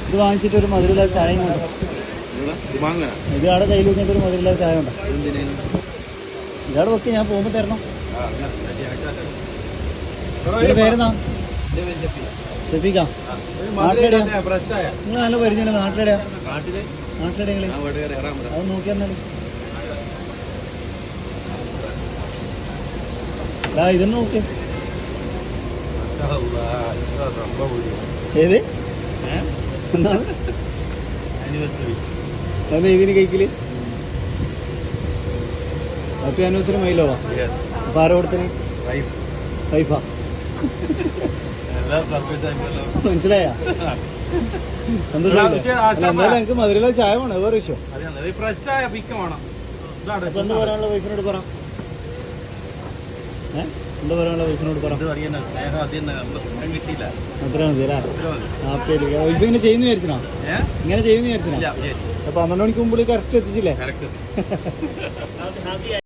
ഇത് വാങ്ങിച്ചിട്ട് ഒരു മധുരമില്ലാത്ത ചായയും കൊണ്ട് ഇത് അവിടെ കയ്യിൽ വെച്ചിട്ട് ഒരു മധുരമില്ലാത്ത ചായ ഉണ്ടോ? ഇയാടെ വെക്ക്, ഞാൻ പോകുമ്പോ തരണം. പേരെന്നാ? ഷെഫീഖാ. നാട്ടിലെവിടെയാ നിങ്ങൾ? നല്ല പരിചയമുണ്ട്. നാട്ടിലെവിടെയാ? നാട്ടിലെവിടെയാ? അത് നോക്കി തന്നാലും ഇതൊന്ന് നോക്ക്. ഏത് എന്താണ് ഇതിന് കഴിക്കല്? Happy anniversary Milo? അപ്പൊ ആരോ കൊടുത്തിന്? വൈഫാ. മനസ്സിലായ? എന്തായാലും എനിക്ക് മധുരമുള്ള ചായ വേണം. വേറെ വിഷയം. എന്താ പറയാനുള്ള വൈഫിനോട് പറ. എന്താ പറയാനുള്ള വൈഫിനോട് പറ. അത്ര മതിയല്ലേ? ഹാപ്പി ആയിട്ട് വൈഫ് ഇങ്ങനെ ചെയ്യുന്ന വിചാരിച്ചോ? ഇങ്ങനെ ചെയ്യുന്ന വിചാരിച്ചോ? അപ്പൊ 12 മണിക്ക് മുമ്പിൽ കറക്റ്റ് എത്തിച്ചില്ലേ?